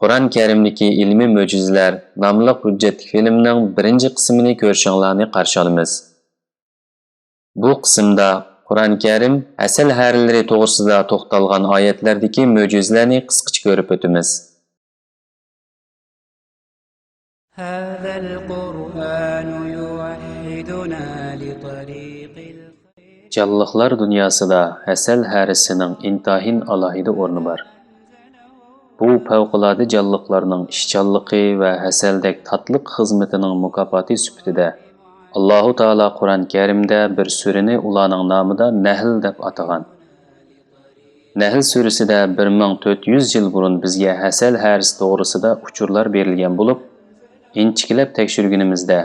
Qur'on Karimdagi ilmiy mo'jizalar nomli hujjatli filmning birinchi qismini ko'rishinglarni qarshi olamiz. Bu qismda Qur'on Karim asal harflari to'g'risida to'xtalgan oyatlardagi mo'jizalarni qisqacha ko'rib o'tamiz. هذا القرآن يوحدنا لطريق Canlıqlar dünyasida asal harisining intahin alohida o'rni bor. Bu favqulodda canlıqlarning ishchanligi va asaldek tatliq xizmatining mukofoti sifatida Alloh taolo Qur'on Karimda bir surani ularning nomida Nahl deb atagan. Nahl surasida 1400 yil burun bizga asal harisi to'g'risida uchurlar berilgan bo'lib, inchiklab tekshirganimizda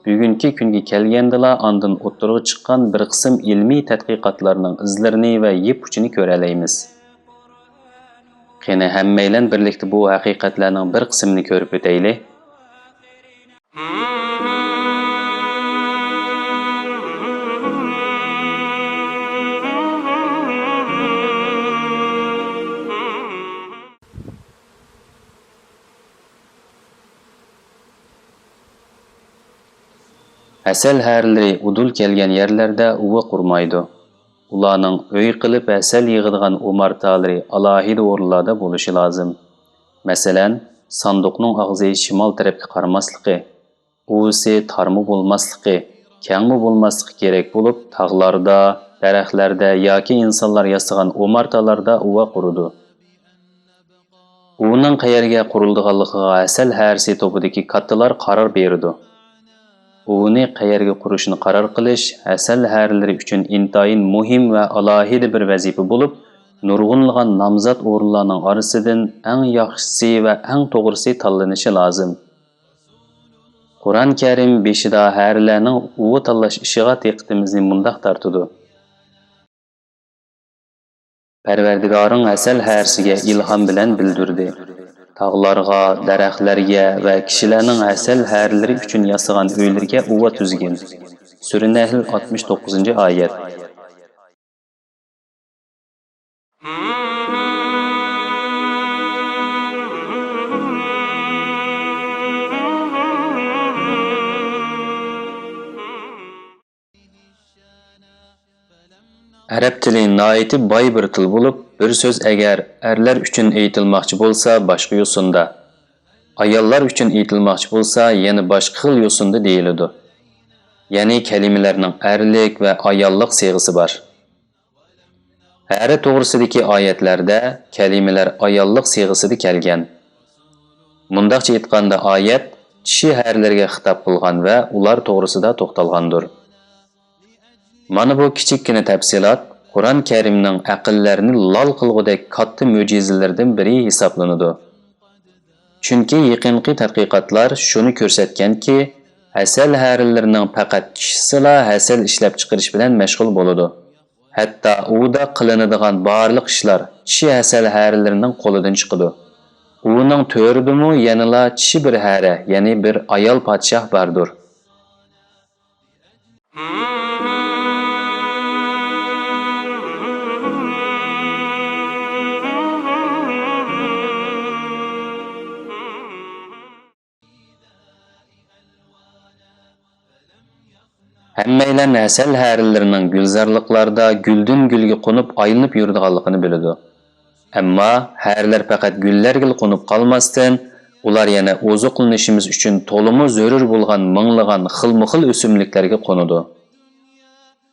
bugungi kunga kelgandila ondan o'ttirg'i chiqqan bir qism ilmiy tadqiqotlarning izlarini va yep uchini ko'ra olamiz. Qani hammaylar birlikda bu haqiqatlarning bir qismini ko'rib o'taylik. Asal harflari udul kelgan yerlarda uva qurmaydi. Ularning uy qilib asal yig'adigan umartalari alohida o'rinlarda bo'lishi lozim. Masalan, sanduqning og'zi shimol tarafga qaramasligi, uvisi tarmi bo'lmasligi, kengmi bo'lmasligi kerak bo'lib, tog'larda, daraxtlarda yoki insonlar yasagan umartalarda uva quradi. Uning qayerga qurilganligiga asal harfi topidagi kattalar qaror beradi. Uni qayerga qurishni qaror qilish asal harflari uchun intayin muhim va alohida bir vazifa bo'lib, nurg'unlagan nomzod o'rinlarning orasidan eng yaxshisi va eng to'g'risi tanlanishi lozim. Qur'on Karim beshida harflarning uva tanlash ishiga diqqatimizni mundaq tortadi. Parvardigoring asal harfiga ilhom bilan bildirdi. Tağlarga, daraxtlarga va kishilarning asal harflari uchun yasagan uylarga uva tuzgin. Sura Nahl 69-oyat. Arab tili noiti boy bir til bo'lib, bir so'z agar erlar uchun aytilmoqchi bo'lsa, boshqa yo'sinda, ayollar uchun aytilmoqchi bo'lsa, yana boshqa xil yo'sinda deyiladi. Ya'ni kalimalarning erlik va ayollik siyg'isi bor. Har to'g'risidagi oyatlarda kalimalar ayollik siyg'isida kelgan. Mundaqcha aytganda oyat kishi harflarga xitob qilgan va ular to'g'risida to'xtalgandir. Mana bu kichikkina tafsilot Qur'on Karimning aqllarini lol qilgudek katta mo'jizalardan biri hisoblanadi. Chunki yaqinqi tadqiqotlar shuni ko'rsatganki, asal harflarining faqat kishisila asal ishlab chiqarish bilan mashg'ul bo'ladi. Hatto uda qilinadigan barliq ishlar kishi asal harflarining qo'lidan chiqadi. Uning to'ridimi yanala kishi bir hara, ya'ni bir ayol podshoh bordir. Hammaylar asal harflarining gulzorliqlarda guldan gulga qo'nib aylanib yuradiganligini biladi. Ammo harflar faqat gullarga qo'nib qolmasdan, ular yana oziqlanishimiz uchun to'limi zarur bo'lgan minglagan xilma-xil o'simliklarga qo'nadi.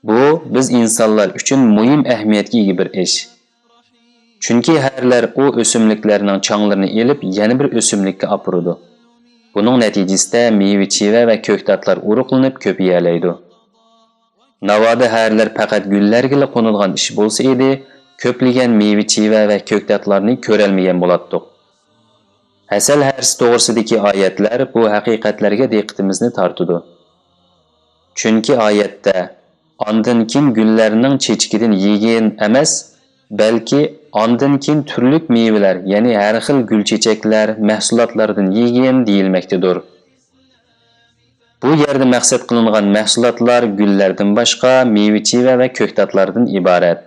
Bu biz insonlar uchun muhim ahamiyatga ega bir ish. Chunki harflar o o'simliklarning changlarini elib yana bir o'simlikka apuradi. Buning natijasida meva-cheva va ko'ktatlar urug'lanib ko'payalaydi. Navoda harflar faqat gullarga qo'nadigan ish bo'lsa edi, ko'plagan meva-cheva va ko'ktatlarni ko'rolmagan bo'lardik. Asal harfi to'g'risidagi oyatlar bu haqiqatlarga diqqatimizni tortadi. Chunki oyatda ondan keyin gullarning chechikidan yegin emas, balki ondan keyin turli mevalar, ya'ni har xil gulchechaklar, mahsulotlardan yegin deyilmoqdadir. Bu yerda maqsad qilingan mahsulotlar gullardan boshqa meva-cheva va ko'ktatlardan iborat.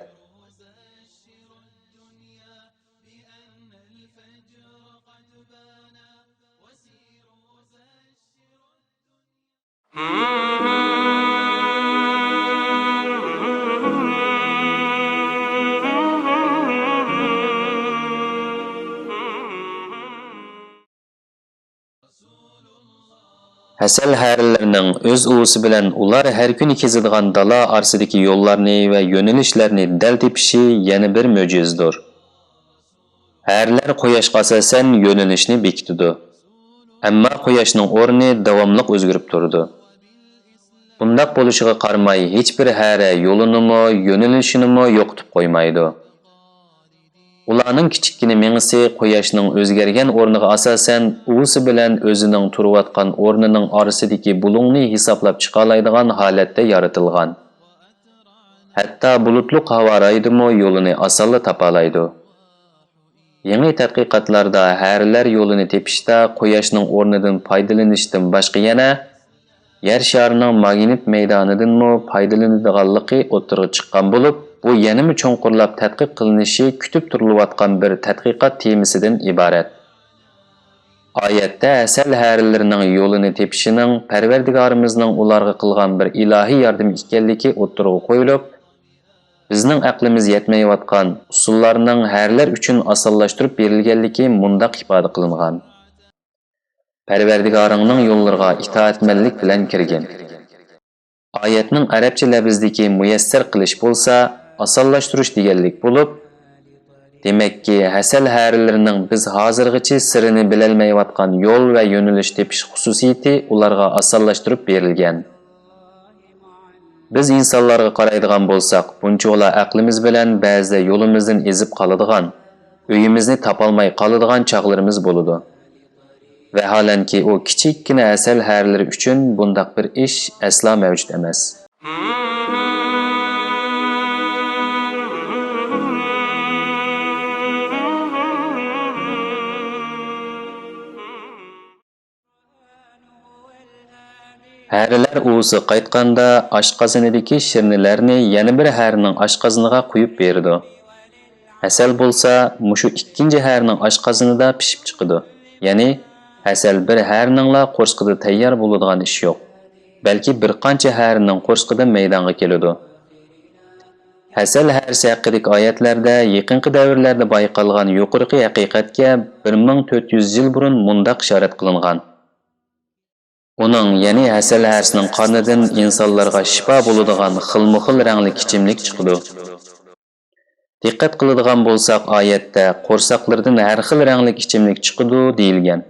Hasal harilarning o'z uvusi bilan ular har kuni kezadigan dala orasidagi yo'llarni va yo'nalishlarni dal tepishi yana bir mo'jizdir. Harilar quyoshga asosan yo'nalishni bekitadi. Ammo quyoshning o'rni davomli o'zgarib turadi. Bundaq bo'lishiga qaramay hech bir hara yo'linimi, yo'nalishini yo'qotib qo'ymaydi. Ularning kichikkina mengisi quyoshning o'zgargan o'rniga asosan uvusi bilan o'zining turayotgan o'rnining orasidagi bulungni hisoblab chiqa oladigan holatda yaratilgan. Hatto bulutliq havo raydimi yo'lini osonla topa oladi. Yangi tadqiqotlarda harilar yo'lini tepishda quyoshning o'rnidan foydalanishdan boshqa yana yer sharining magnit maydonidanmi foydalanadiganligi o'tirg'i chiqqan bo'lib, bu yanami cho'nqurlab tadqiq qilinishi kutib turilayotgan bir tadqiqot temasidan iborat. Oyatda asal harilarining yo'lini tepishining Parvardigorimizning ularga qilgan bir ilohiy yordam ekanligi o'tirg'i qo'yilib, bizning aqlimiz yetmayotgan usullarning harlar uchun osonlashtirib berilganligi mundaq ifoda qilingan. Parvardigoringning yo'llariga itoatmanlik bilan kirgin. Oyatning arabcha labizdagi muyassar qilish bo'lsa, osonlashtirish deganlik bo'lib, demakki, hasal harilarining biz hozirgacha sirini bilolmayotgan yo'l va yo'nalish tepish xususiyati ularga osonlashtirib berilgan. Biz insonlarga qaraydigan bo'lsak, bunchoqla aqlimiz bilan ba'zi yo'limizdan ezib qoladigan, uyimizni topolmay qoladigan chaqlarimiz bo'ladi. Vaholanki u kichikkina asal harlari uchun bundaq bir ish aslo mavjud emas. Harilar uvusi qaytganda oshqozonidagi shirnilarni yana bir harining oshqozoniga quyib berdi. Asal bo'lsa, mushu ikkinchi harining oshqozonida pishib chiqadi. Ya'ni asal bir harningla qo'rsqida tayyor bo'ladigan ish yo'q. Balki bir qancha harining qo'rsqida maydonga keladi. Asal harisi haqidagi oyatlarda yaqinqi davrlarda bayqalgan yuqorqi haqiqatga 1400 yil burun mundaq ishorat qilingan. Uning, ya'ni asal harisining qornidan insonlarga shifo bo'ladigan xilma-xil rangli ichimlik chiqadi. Diqqat qiladigan bo'lsak, oyatda qo'rsaqlardan har xil rangli ichimlik chiqadi deyilgan.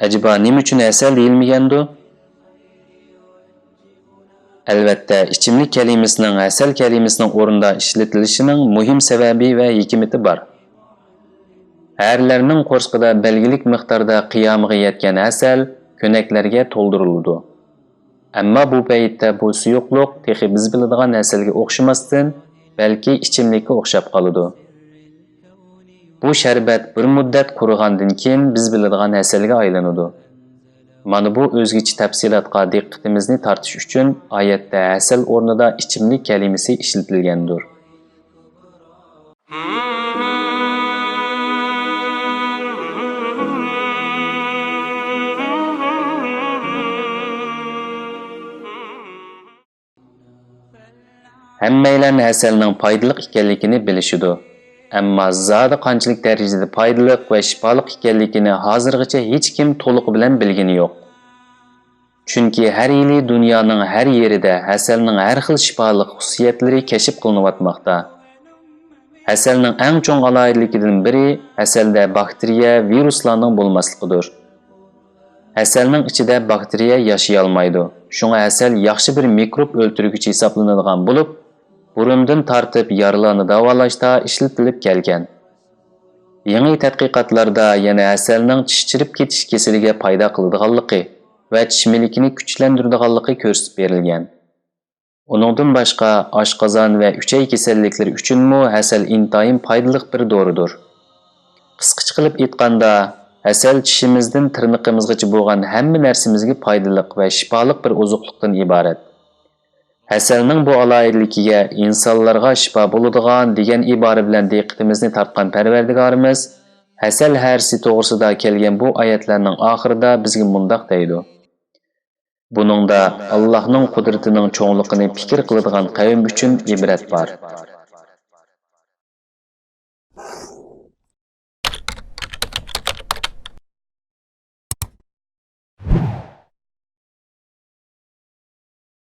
Acaba nima uchun asal deyilmagandi? Albatta, ichimlik kalimasining asal kalimasining o'rnida ishlatilishining muhim sababi va hikmati bor. Harilarning qo'rsqida belgilik miqdorda qiyomiga yetgan asal ko'naklarga to'ldiriladi. Ammo bu paytda bu suyuqlik texi biz biladigan asalga o'xshamasdan, balki ichimlikka o'xshab qoladi. Bu sharbat bir muddat qurigandan keyin biz biladigan asalga aylanadi. Mana bu o'zgacha tafsilotga diqqatimizni tortish uchun oyatda asal o'rnida ichimlik kalimasi ishlatilgandir. Hammaylar asalning foydali ekanligini bilishidi. Ammo zodi qanchalik darajada foydali va shifoli ekanligini hozirgacha hech kim to'liq bilan bilgani yo'q. Chunki har yili dunyoning har yerida asalning har xil shifoli xususiyatlari kashf qilinmoqda. Asalning eng chong aloyidligidan biri asalda bakteriya, viruslarning bo'lmasligidir. Asalning ichida bakteriya yashay olmaydi. Shunga asal yaxshi bir mikrob o'ltirguvchi hisoblanadigan bo'lib, burundan tortib yaralarni davolashda ishlatilib kelgan. Yangi tadqiqotlarda yana asalning tish chirib ketish kasaliga paydo qiladiganligi va tish milikini kuchlantiradiganligi ko'rsatib berilgan. Uningdan boshqa oshqozon va uchay kasalliklari uchunmi asal intayin foydali bir doridir. Qisqacha qilib aytganda, asal tishimizdan tirnoqimizgacha bo'lgan hamma narsamizga foydali va shifoli bir ozuqlikdan iborat. Asalning bu aloyidligiga insonlarga shifo bo'ladigan degan ibora bilan diqqatimizni tortgan Parvardigorimiz asal harisi to'g'risida kelgan bu oyatlarning oxirida bizga mundaq deydi. Buningda Allohning qudratining cho'ngligini fikr qiladigan qavm uchun ibrat bor.